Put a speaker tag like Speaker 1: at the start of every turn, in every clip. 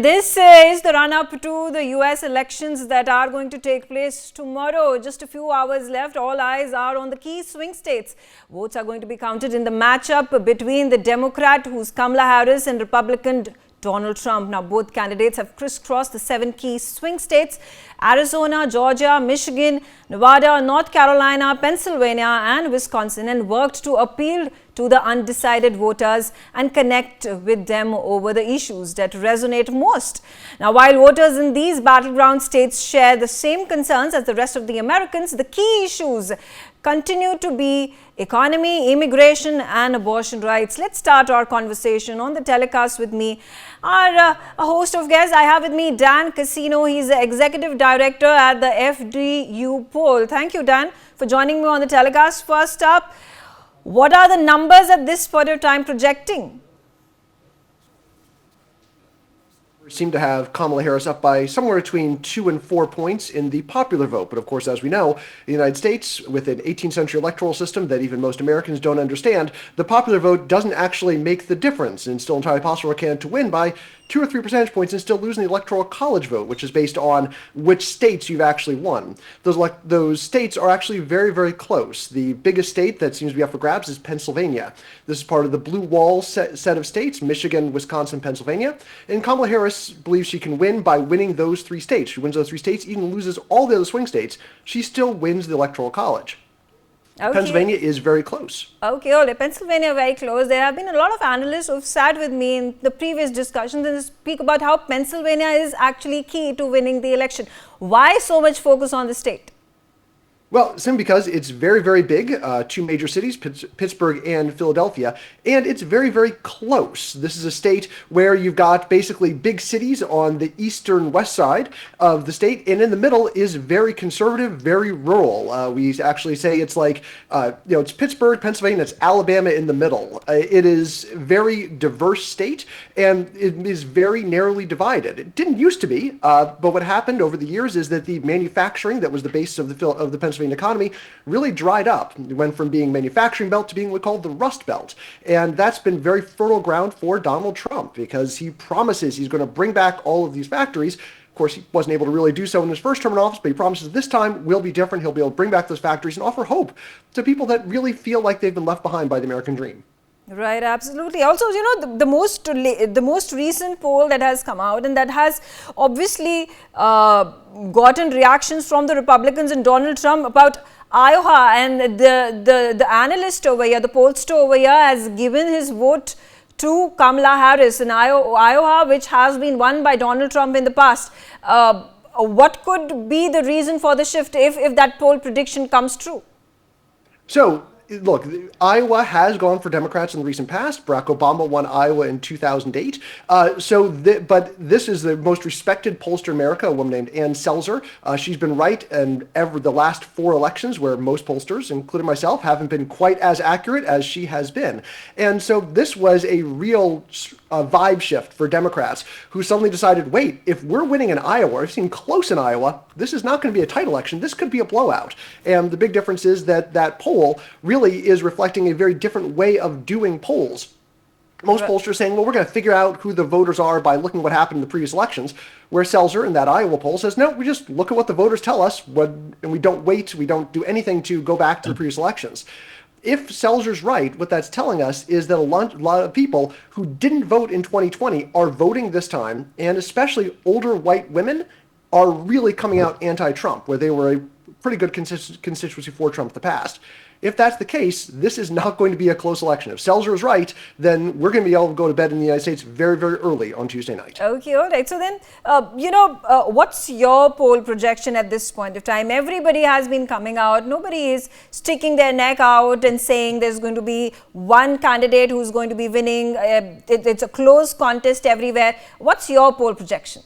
Speaker 1: This is the run-up to the US elections that are going to take place tomorrow. Just a few hours left. All eyes are on the key swing states. Votes are going to be counted in the matchup between the Democrat, who's Kamala Harris, and Republican Donald Trump. Now, both candidates have crisscrossed the 7 key swing states: Arizona, Georgia, Michigan, Nevada, North Carolina, Pennsylvania, and Wisconsin, and worked to appeal to the undecided voters and connect with them over the issues that resonate most. Now, while voters in these battleground states share the same concerns as the rest of the Americans, the key issues continue to be economy, immigration, and abortion rights. Let's start our conversation on the telecast with me. A host of guests. I have with me Dan Casino. He's the executive director at the FDU poll. Thank you, Dan, for joining me on the telecast. First up, what are the numbers at this point of time projecting?
Speaker 2: We seem to have Kamala Harris up by somewhere between 2 and 4 points in the popular vote. But of course, as we know, in the United States, with an 18th century electoral system that even most Americans don't understand, the popular vote doesn't actually make the difference. And it's still entirely possible for a candidate to win by 2 or 3 percentage points and still losing the electoral college vote, which is based on which states you've actually won. Those states are actually very, very close. The biggest state that seems to be up for grabs is Pennsylvania. This is part of the blue wall set of states: Michigan, Wisconsin, Pennsylvania. And Kamala Harris believes she can win by winning those 3 states. She wins those 3 states, even loses all the other swing states. She still wins the electoral college. Okay. Pennsylvania is very close.
Speaker 1: Okay, all right. Pennsylvania very close. There have been a lot of analysts who've sat with me in the previous discussions and speak about how Pennsylvania is actually key to winning the election. Why so much focus on the state?
Speaker 2: Well, simply because it's very, very big, 2 major cities, Pittsburgh and Philadelphia, and it's very, very close. This is a state where you've got basically big cities on the eastern west side of the state, and in the middle is very conservative, very rural. We actually say it's like, it's Pittsburgh, Pennsylvania, it's Alabama in the middle. It is a very diverse state, and it is very narrowly divided. It didn't used to be, but what happened over the years is that the manufacturing that was the base of the Pennsylvania economy really dried up. It went from being manufacturing belt to being what we call the Rust Belt. And that's been very fertile ground for Donald Trump because he promises he's going to bring back all of these factories. Of course, he wasn't able to really do so in his first term in office, but he promises this time will be different. He'll be able to bring back those factories and offer hope to people that really feel like they've been left behind by the American dream.
Speaker 1: Right, absolutely. Also, the most recent poll that has come out and that has obviously gotten reactions from the Republicans and Donald Trump about Iowa, and the analyst over here, the pollster over here, has given his vote to Kamala Harris in Iowa, which has been won by Donald Trump in the past. What could be the reason for the shift if that poll prediction comes true?
Speaker 2: So, look, Iowa has gone for Democrats in the recent past. Barack Obama won Iowa in 2008. But this is the most respected pollster in America, a woman named Ann Selzer. She's been right in the last 4 elections where most pollsters, including myself, haven't been quite as accurate as she has been. And so this was a real vibe shift for Democrats who suddenly decided, wait, if we're winning in Iowa, or if it's close in Iowa, this is not going to be a tight election. This could be a blowout. And the big difference is that poll really is reflecting a very different way of doing polls. Most pollsters are saying, well, we're going to figure out who the voters are by looking at what happened in the previous elections, where Selzer in that Iowa poll says, no, we just look at what the voters tell us, and we don't wait, we don't do anything to go back to the previous elections. If Selzer's right, what that's telling us is that a lot of people who didn't vote in 2020 are voting this time, and especially older white women are really coming out anti-Trump, where they were a pretty good constituency for Trump in the past. If that's the case, this is not going to be a close election. If Selzer is right, then we're going to be able to go to bed in the United States very, very early on Tuesday night.
Speaker 1: Okay, all right. So then, what's your poll projection at this point of time? Everybody has been coming out. Nobody is sticking their neck out and saying there's going to be one candidate who's going to be winning. It's a close contest everywhere. What's your poll projection?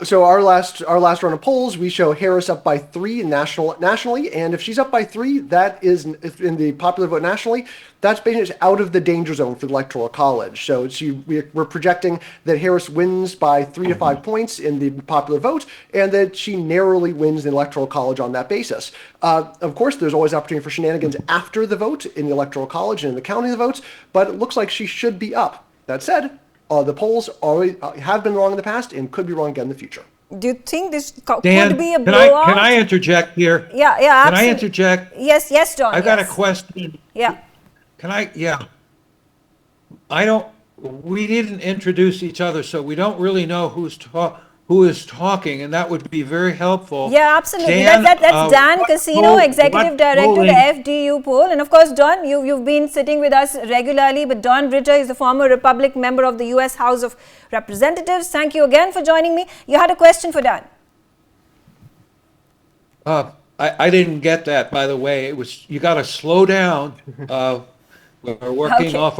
Speaker 2: So our last run of polls, we show Harris up by 3 nationally, and if she's up by 3, that is in the popular vote nationally. That's basically out of the danger zone for the electoral college. So we're projecting that Harris wins by 3 to 5 points in the popular vote, and that she narrowly wins the electoral college on that basis. Of course, there's always opportunity for shenanigans after the vote in the electoral college and in the counting of the votes, but it looks like she should be up. That said, a the polls always have been wrong in the past and could be wrong again in the future.
Speaker 1: Do you think this
Speaker 3: Dan,
Speaker 1: could be a
Speaker 3: can
Speaker 1: blowout?
Speaker 3: I interject here?
Speaker 1: Yeah,
Speaker 3: Can I
Speaker 1: absolutely.
Speaker 3: interject?
Speaker 1: Yes, John.
Speaker 3: I've got a
Speaker 1: yes.
Speaker 3: question.
Speaker 1: Yeah.
Speaker 3: Can I? Yeah. We didn't introduce each other, so we don't really know who is talking, and that would be very helpful.
Speaker 1: Yeah, absolutely.
Speaker 3: Dan,
Speaker 1: That's Dan
Speaker 3: what
Speaker 1: Casino, Executive
Speaker 3: what
Speaker 1: Director of the
Speaker 3: polling-
Speaker 1: FDU poll. And of course, Don, you've been sitting with us regularly, but Don Ritter is the former Republican member of the US House of Representatives. Thank you again for joining me. You had a question for Dan.
Speaker 3: I didn't get that, by the way. It was, you got to slow down. We're working
Speaker 1: Okay.
Speaker 3: off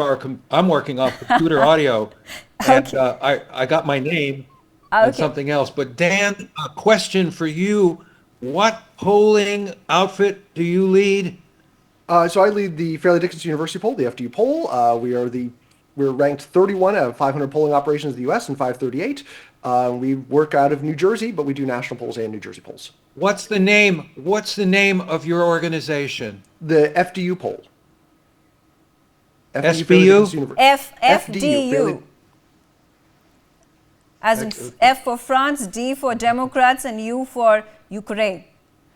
Speaker 3: I'm working off computer audio, and
Speaker 1: Okay.
Speaker 3: I got my name and
Speaker 1: Okay.
Speaker 3: something else. But Dan, a question for you. What polling outfit do you lead?
Speaker 2: So I lead the Fairleigh Dickinson University poll, the FDU poll. We're ranked 31 out of 500 polling operations in the U.S. and 538. We work out of New Jersey, but we do national polls and New Jersey polls.
Speaker 3: What's the name? What's the name of your organization?
Speaker 2: The FDU poll. Fairleigh
Speaker 3: SBU?
Speaker 2: Dickinson University.
Speaker 1: FDU.
Speaker 2: Fairleigh-
Speaker 1: As in F for France, D for Democrats, and U for Ukraine.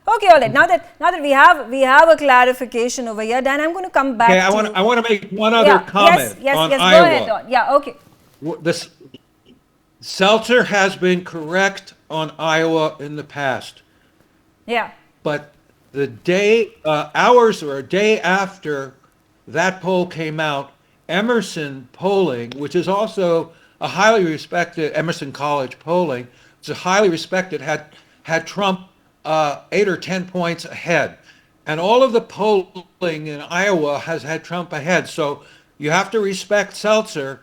Speaker 1: Okay, all right. Now that we have a clarification over here, Dan, I'm going to come back
Speaker 3: Okay,
Speaker 1: to
Speaker 3: I want to make one other comment
Speaker 1: yes,
Speaker 3: on
Speaker 1: yes,
Speaker 3: Iowa.
Speaker 1: go ahead, Don. Yeah, okay.
Speaker 3: This Seltzer has been correct on Iowa in the past,
Speaker 1: Yeah.
Speaker 3: but the day, hours or a day after that poll came out, Emerson polling, which is also a highly respected, Emerson College polling, it's a highly respected, had Trump 8 or 10 points ahead. And all of the polling in Iowa has had Trump ahead. So you have to respect Seltzer,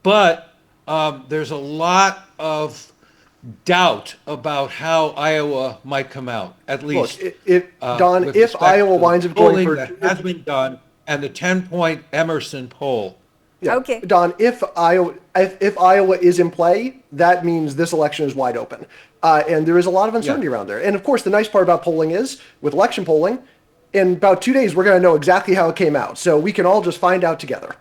Speaker 3: but there's a lot of doubt about how Iowa might come out, at least.
Speaker 2: Look, Don,
Speaker 3: with
Speaker 2: if
Speaker 3: respect
Speaker 2: Iowa
Speaker 3: to the
Speaker 2: winds up going
Speaker 3: polling
Speaker 2: for
Speaker 3: that has been done and the 10-point Emerson poll.
Speaker 2: Yeah.
Speaker 1: Okay.
Speaker 2: Don, if Iowa is in play, that means this election is wide open. And there is a lot of uncertainty around there. And of course, the nice part about polling is, with election polling, in about 2 days, we're going to know exactly how it came out. So we can all just find out together.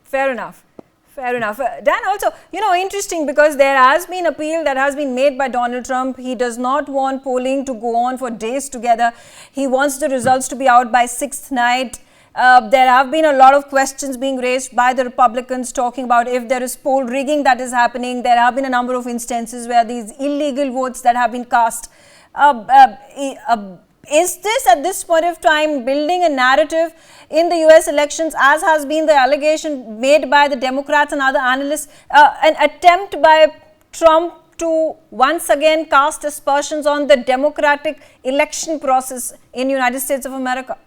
Speaker 1: Fair enough. Fair enough. Dan, also, interesting because there has been appeal that has been made by Donald Trump. He does not want polling to go on for days together. He wants the results to be out by 6th night. There have been a lot of questions being raised by the Republicans talking about if there is poll rigging that is happening. There have been a number of instances where these illegal votes that have been cast. Is this at this point of time building a narrative in the US elections, as has been the allegation made by the Democrats and other analysts, an attempt by Trump to once again cast aspersions on the democratic election process in United States of America?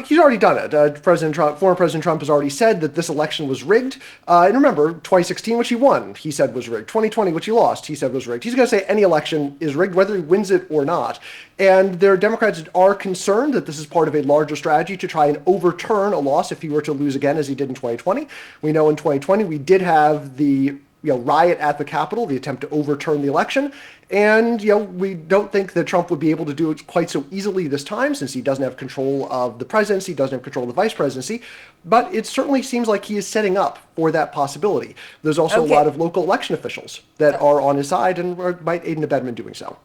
Speaker 2: He's already done it. Former President Trump has already said that this election was rigged. And remember, 2016, which he won, he said was rigged. 2020, which he lost, he said was rigged. He's going to say any election is rigged, whether he wins it or not. And their Democrats are concerned that this is part of a larger strategy to try and overturn a loss if he were to lose again, as he did in 2020. We know in 2020 we did have the riot at the Capitol, the attempt to overturn the election. And, we don't think that Trump would be able to do it quite so easily this time, since he doesn't have control of the presidency, doesn't have control of the vice presidency. But it certainly seems like he is setting up for that possibility. There's also a lot of local election officials that are on his side and might aid and abet him in doing so.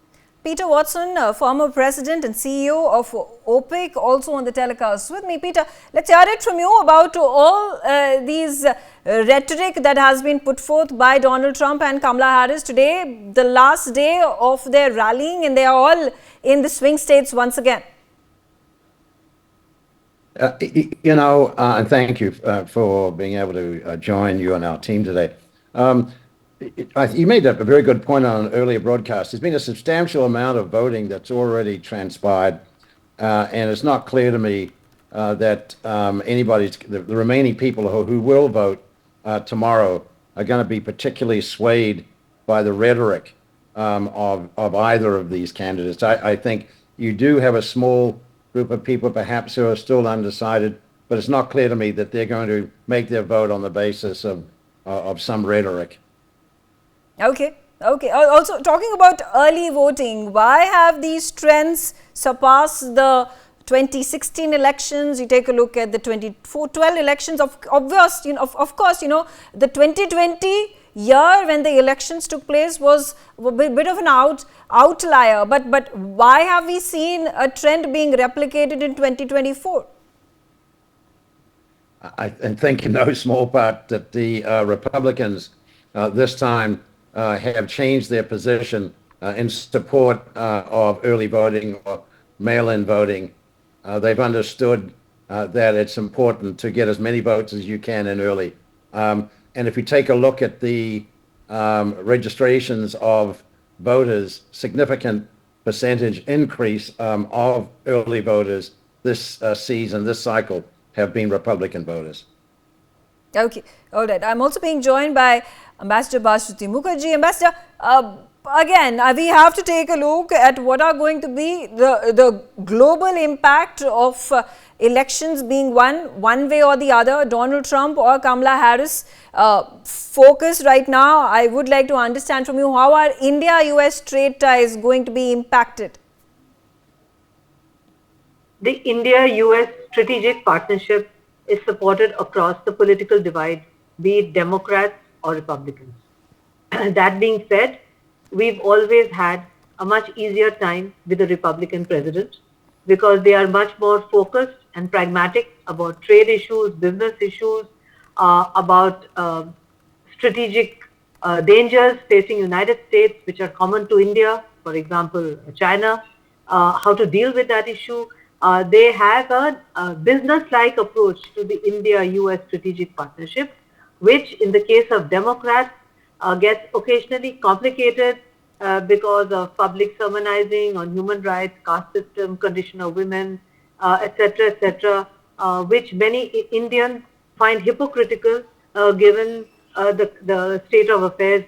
Speaker 1: Peter Watson, former president and CEO of OPIC, also on the telecast with me. Peter, let's hear it from you about all these rhetoric that has been put forth by Donald Trump and Kamala Harris today, the last day of their rallying, and they are all in the swing states once again.
Speaker 4: And thank you for being able to join you on our team today. You made a very good point on an earlier broadcast. There's been a substantial amount of voting that's already transpired, and it's not clear to me that the remaining people who will vote tomorrow are going to be particularly swayed by the rhetoric of either of these candidates. I think you do have a small group of people perhaps who are still undecided, but it's not clear to me that they're going to make their vote on the basis of some rhetoric.
Speaker 1: Okay. Also, talking about early voting, why have these trends surpassed the 2016 elections, you take a look at the 2012 elections, of course, the 2020 year when the elections took place was a bit of an outlier, but why have we seen a trend being replicated in 2024?
Speaker 4: I think in no small part that the Republicans this time have changed their position in support of early voting or mail-in voting. They've understood that it's important to get as many votes as you can in early. And if we take a look at the registrations of voters, significant percentage increase of early voters this season, this cycle, have been Republican voters.
Speaker 1: Okay, all right. I'm also being joined by Ambassador Bhaswati Mukherjee. Ambassador, again, we have to take a look at what are going to be the global impact of elections being won one way or the other, Donald Trump or Kamala Harris. Focus right now, I would like to understand from you, how are India-US trade ties going to be impacted?
Speaker 5: The India-US strategic partnership is supported across the political divide, be it Democrats or Republicans. That being said, we've always had a much easier time with the Republican president because they are much more focused and pragmatic about trade issues, business issues, about strategic dangers facing United States, which are common to India, for example, China, how to deal with that issue. They have a business-like approach to the India-US strategic partnership, which in the case of Democrats gets occasionally complicated because of public sermonizing on human rights, caste system, condition of women, etc., which many Indians find hypocritical given the state of affairs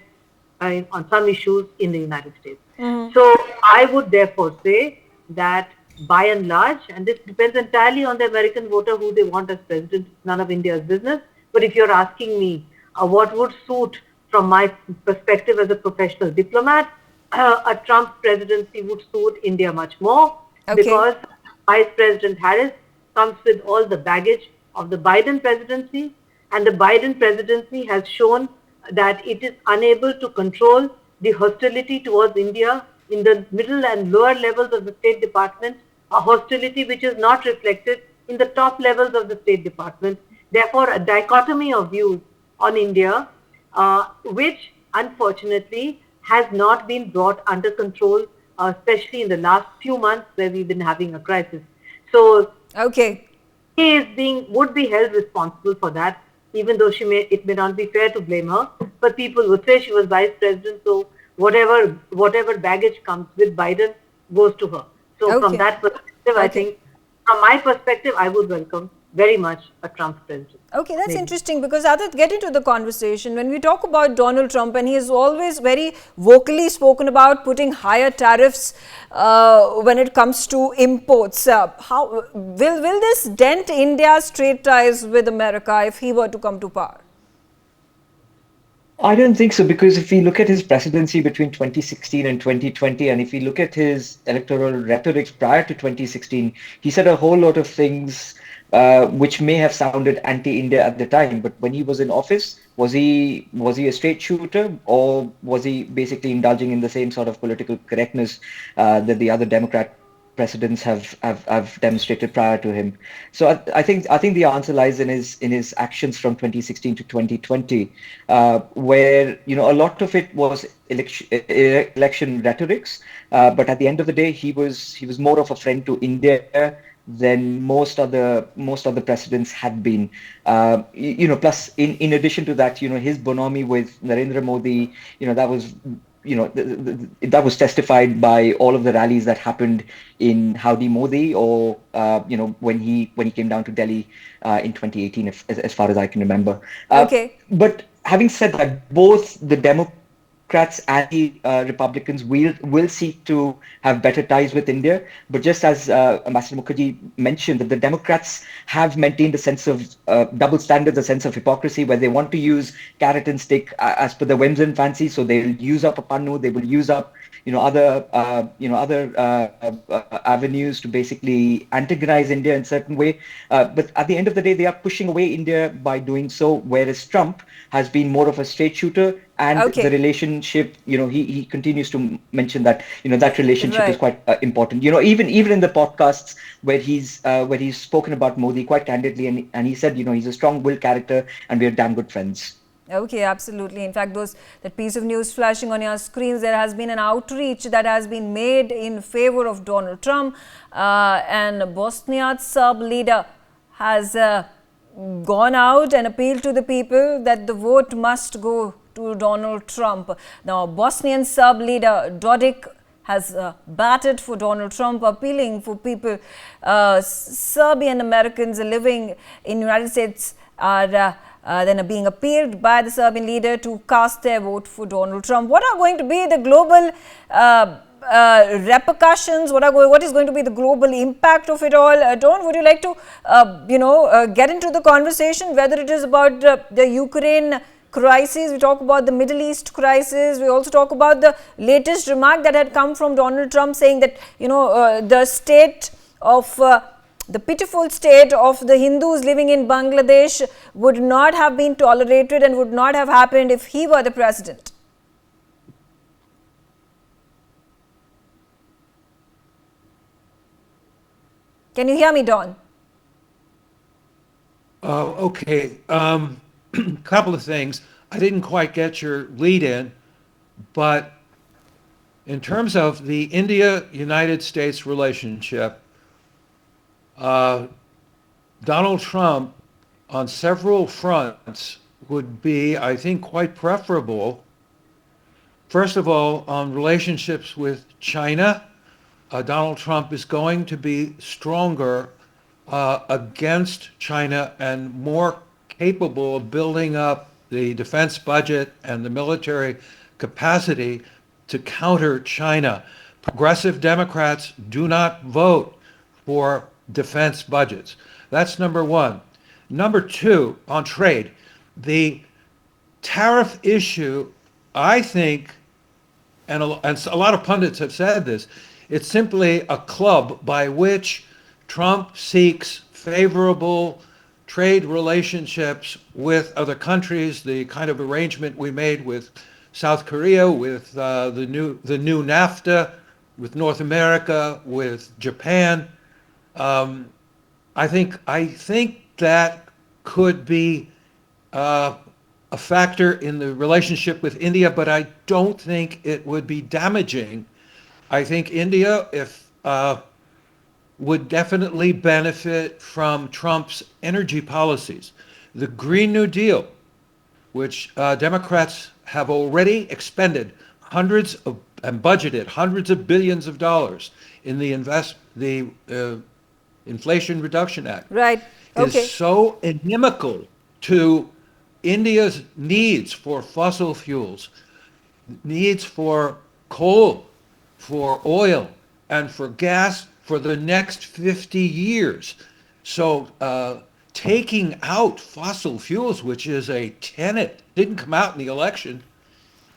Speaker 5: on some issues in the United States. So I would therefore say that by and large, and this depends entirely on the American voter who they want as president, none of India's business. But if you're asking me what would suit from my perspective as a professional diplomat, a Trump presidency would suit India much more because Vice President Harris comes with all the baggage of the Biden presidency, and the Biden presidency has shown that it is unable to control the hostility towards India in the middle and lower levels of the State Department, a hostility which is not reflected in the top levels of the State Department. Therefore, a dichotomy of views on India, which unfortunately has not been brought under control, especially in the last few months where we've been having a crisis. So, he would be held responsible for that, even though it may not be fair to blame her, but people would say she was vice president, so whatever baggage comes with Biden goes to her. So from that perspective, I think, from my perspective, I would welcome very much a Trump president.
Speaker 1: Okay, that's interesting because Adit, get into the conversation. When we talk about Donald Trump, and he has always very vocally spoken about putting higher tariffs when it comes to imports. How will this dent India's trade ties with America if he were to come to power?
Speaker 6: I don't think so, because if we look at his presidency between 2016 and 2020, and if we look at his electoral rhetoric prior to 2016, he said a whole lot of things which may have sounded anti-India at the time. But when he was in office, was he a straight shooter, or was he basically indulging in the same sort of political correctness that the other Democrat presidents have demonstrated prior to him? So I think the answer lies in his actions from 2016 to 2020, where a lot of it was election rhetorics, but at the end of the day, he was more of a friend to India than most other presidents had been. Plus in addition to that, his bonhomie with Narendra Modi, that was. That was testified by all of the rallies that happened in Howdy Modi, or when he came down to Delhi in 2018, as far as I can remember. But having said that, both the Democrats and the Republicans will seek to have better ties with India. But just as Ambassador Mukherjee mentioned, that the Democrats have maintained a sense of double standards, a sense of hypocrisy, where they want to use carrot and stick as per their whims and fancies. So they'll use up a PANNU, they will use up other avenues to basically antagonize India in a certain way. But at the end of the day, they are pushing away India by doing so, whereas Trump has been more of a straight shooter. And the relationship, he continues to mention that, that relationship is quite important. Even in the podcasts where he's spoken about Modi quite candidly, and he said, he's a strong-willed character and we're damn good friends.
Speaker 1: Okay, absolutely. In fact, that piece of news flashing on your screens, there has been an outreach that has been made in favor of Donald Trump, and Bosnian Serb leader has gone out and appealed to the people that the vote must go to Donald Trump. Now, Bosnian Serb leader Dodik has batted for Donald Trump, appealing for people, Serbian Americans living in the United States are then being appealed by the Serbian leader to cast their vote for Donald Trump. What are going to be the global repercussions? What is going to be the global impact of it all? Don, would you like to, get into the conversation, whether it is about the Ukraine crisis, we talk about the Middle East crisis, we also talk about the latest remark that had come from Donald Trump saying that, the state of the pitiful state of the Hindus living in Bangladesh would not have been tolerated and would not have happened if he were the president. Can you hear me, Don?
Speaker 3: Okay. Couple of things. I didn't quite get your lead in, but in terms of the India-United States relationship, Donald Trump on several fronts would be, I think, quite preferable. First of all, on relationships with China, Donald Trump is going to be stronger against China and more capable of building up the defense budget and the military capacity to counter China. Progressive Democrats do not vote for defense budgets. That's number one. Number two, on trade, the tariff issue, I think, and a lot of pundits have said this, it's simply a club by which Trump seeks favorable trade relationships with other countries, the kind of arrangement we made with South Korea, with the new NAFTA, with North America, with Japan. I think that could be a factor in the relationship with India, but I don't think it would be damaging. I think India, would definitely benefit from Trump's energy policies. The Green New Deal, which Democrats have already expended and budgeted hundreds of billions of dollars in the Inflation Reduction Act,
Speaker 1: right? Okay.
Speaker 3: Is so inimical to India's needs for fossil fuels, needs for coal, for oil, and for gas for the next 50 years. So taking out fossil fuels, which is a tenet, didn't come out in the election,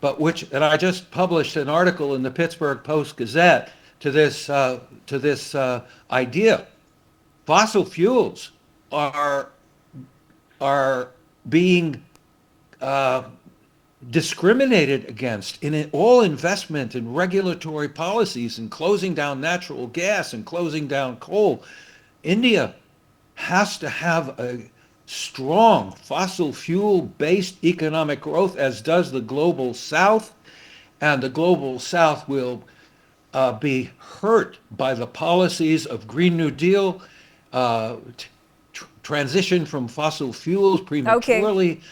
Speaker 3: but and I just published an article in the Pittsburgh Post-Gazette to this idea. Fossil fuels are being discriminated against in all investment and regulatory policies and closing down natural gas and closing down coal. India has to have a strong fossil fuel-based economic growth, as does the Global South, and the Global South will be hurt by the policies of Green New Deal, transition from fossil fuels prematurely.
Speaker 1: Okay.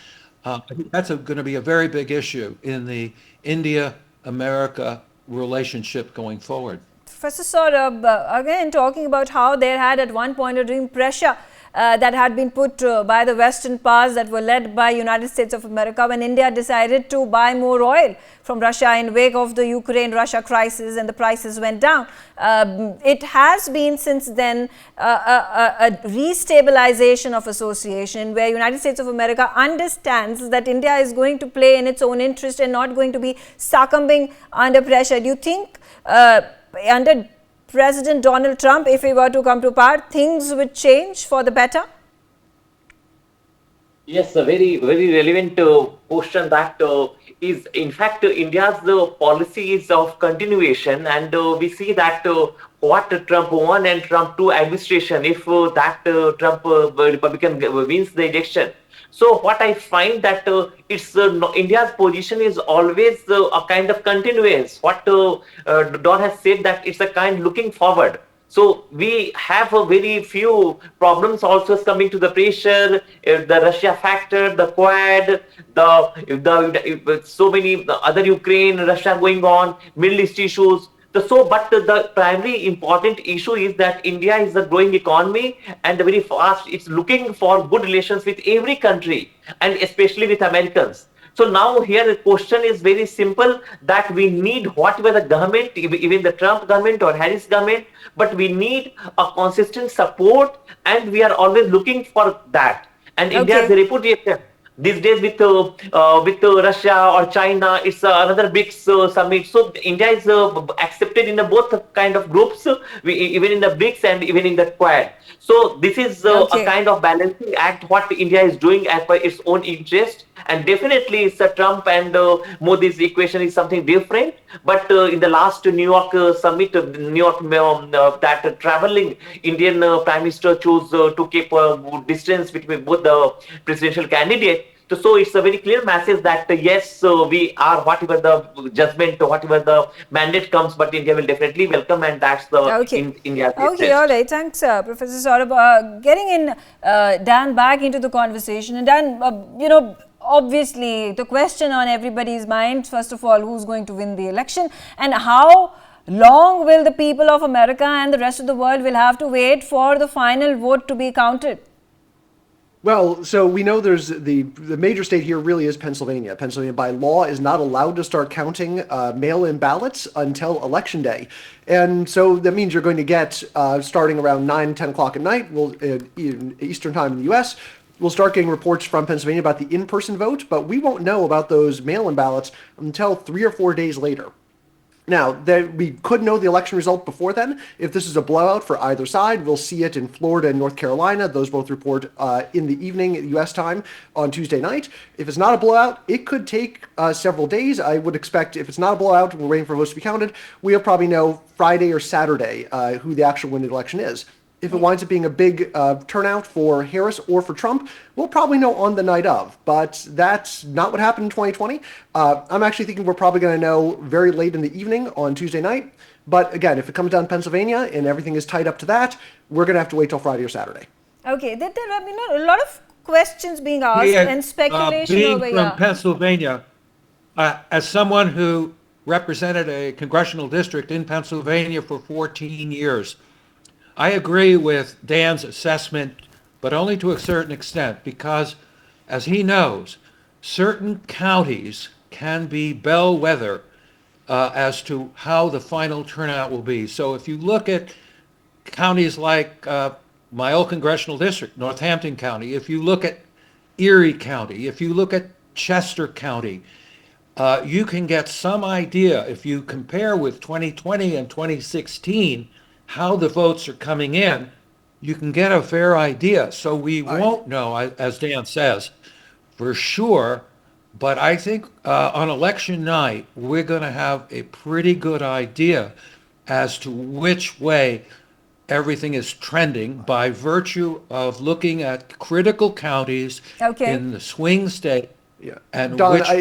Speaker 3: I think that's going to be a very big issue in the India-America relationship going forward.
Speaker 1: Professor Saurabh, again talking about how they had at one point a dream pressure that had been put by the Western powers that were led by United States of America when India decided to buy more oil from Russia in wake of the Ukraine-Russia crisis and the prices went down. It has been since then a restabilization of association where United States of America understands that India is going to play in its own interest and not going to be succumbing under pressure. Do you think under President Donald Trump, if he were to come to power, things would change for the better?
Speaker 7: Yes, a very, very relevant question that is, in fact, India's policy is of continuation, and we see that what Trump 1 and Trump 2 administration, if that Trump Republican wins the election. So what I find that it's India's position is always a kind of continuance. What Don has said, that it's a kind looking forward. So we have a very few problems also coming to the pressure, the Russia factor, the Quad, the so many other Ukraine, Russia going on, Middle East issues. But the primary important issue is that India is a growing economy and very fast. It's looking for good relations with every country and especially with Americans. So now here the question is very simple, that we need whatever the government, even the Trump government or Harris government, but we need a consistent support, and we are always looking for that. And India's reputation these days with Russia or China, it's another big summit. So India is accepted in both kind of groups, even in the BRICS and even in the Quad. So this is a kind of balancing act what India is doing as per its own interest. And definitely it's a Trump and Modi's equation is something different. But in the last New York summit, New York, that traveling Indian Prime Minister chose to keep a good distance between both the presidential candidates. So it's a very clear message that yes, we are whatever the judgment, whatever the mandate comes, but India will definitely welcome, and that's the India's interest.
Speaker 1: Okay, all right. Thanks, Professor Saurabh. Getting in Dan back into the conversation, and Dan, obviously the question on everybody's mind, first of all, who's going to win the election, and how long will the people of America and the rest of the world will have to wait for the final vote to be counted?
Speaker 2: Well, so we know there's the major state here really is Pennsylvania. Pennsylvania by law is not allowed to start counting mail-in ballots until Election Day. And so that means you're going to get, starting around 9, 10 o'clock at night, Eastern time in the U.S., we'll start getting reports from Pennsylvania about the in-person vote, but we won't know about those mail-in ballots until 3 or 4 days later. Now, we could know the election result before then. If this is a blowout for either side, we'll see it in Florida and North Carolina. Those both report in the evening U.S. time on Tuesday night. If it's not a blowout, it could take several days. I would expect if it's not a blowout, we're waiting for votes to be counted, we'll probably know Friday or Saturday who the actual winning election is. If it winds up being a big turnout for Harris or for Trump, we'll probably know on the night of. But that's not what happened in 2020. I'm actually thinking we're probably going to know very late in the evening on Tuesday night. But again, if it comes down to Pennsylvania and everything is tied up to that, we're going to have to wait till Friday or Saturday.
Speaker 1: Okay, there have been a lot of questions being asked and speculation
Speaker 3: being
Speaker 1: over
Speaker 3: from
Speaker 1: here.
Speaker 3: Pennsylvania, as someone who represented a congressional district in Pennsylvania for 14 years, I agree with Dan's assessment, but only to a certain extent, because as he knows, certain counties can be bellwether as to how the final turnout will be. So if you look at counties like my old congressional district, Northampton County, if you look at Erie County, if you look at Chester County, you can get some idea, if you compare with 2020 and 2016, how the votes are coming in, you can get a fair idea. So we won't know, as Dan says, for sure, but I think on election night, we're going to have a pretty good idea as to which way everything is trending by virtue of looking at critical counties in the swing state.
Speaker 2: Yeah,
Speaker 3: and
Speaker 2: Don,
Speaker 3: which
Speaker 2: I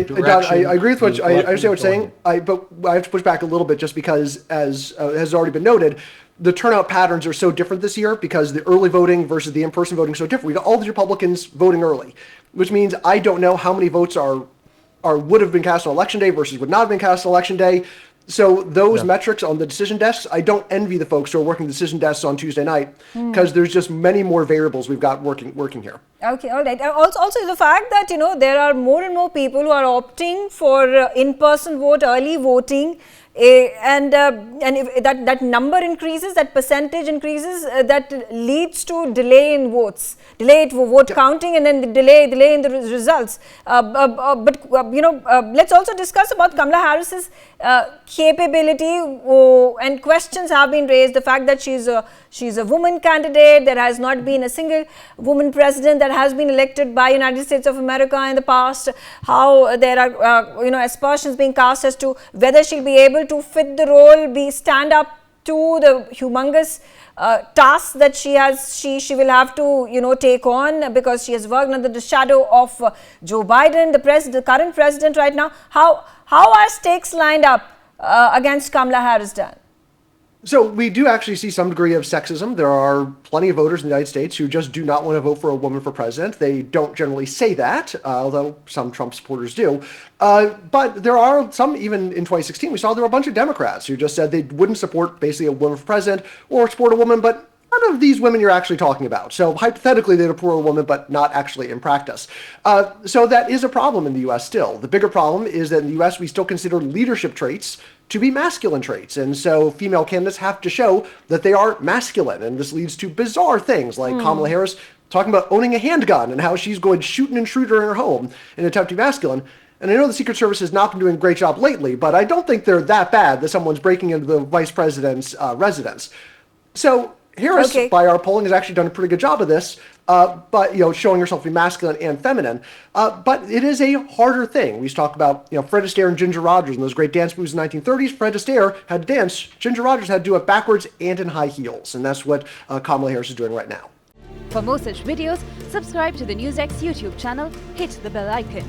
Speaker 2: agree with what I understand what you're saying. But I have to push back a little bit just because, as has already been noted, the turnout patterns are so different this year because the early voting versus the in-person voting is so different. We got all the Republicans voting early, which means I don't know how many votes would have been cast on Election Day versus would not have been cast on Election Day. So those metrics on the decision desks, I don't envy the folks who are working decision desks on Tuesday night because there's just many more variables we've got working here.
Speaker 1: Okay, all right. Also the fact that, there are more and more people who are opting for in-person vote, early voting, and if that number increases, that percentage increases, that leads to delay in votes, delayed vote counting, and then the delay in the results. Let's also discuss about Kamala Harris's capability, and questions have been raised. The fact that she's a woman candidate, there has not been a single woman president that has been elected by United States of America in the past. How there are aspersions being cast as to whether she'll be able to fit the role, stand up to the humongous tasks that she will have to take on, because she has worked under the shadow of Joe Biden, the current president right now. How are stakes lined up against Kamala Harris, Dan?
Speaker 2: So we do actually see some degree of sexism. There are plenty of voters in the United States who just do not want to vote for a woman for president. They don't generally say that, although some Trump supporters do. But there are some, even in 2016, we saw there were a bunch of Democrats who just said they wouldn't support basically a woman for president or support a woman, but none of these women you're actually talking about. So hypothetically, they'd support a woman, but not actually in practice. So that is a problem in the U.S. still. The bigger problem is that in the U.S., we still consider leadership traits to be masculine traits. And so female candidates have to show that they are masculine. And this leads to bizarre things like Kamala Harris talking about owning a handgun and how she's going to shoot an intruder in her home in an attempt to be masculine. And I know the Secret Service has not been doing a great job lately, but I don't think they're that bad that someone's breaking into the vice president's residence. So Harris, by our polling, has actually done a pretty good job of this, but showing herself to be masculine and feminine. But it is a harder thing. We talk about Fred Astaire and Ginger Rogers and those great dance moves in the 1930s. Fred Astaire had to dance. Ginger Rogers had to do it backwards and in high heels, and that's what Kamala Harris is doing right now.
Speaker 8: For more such videos, subscribe to the NewsX YouTube channel, hit the bell icon.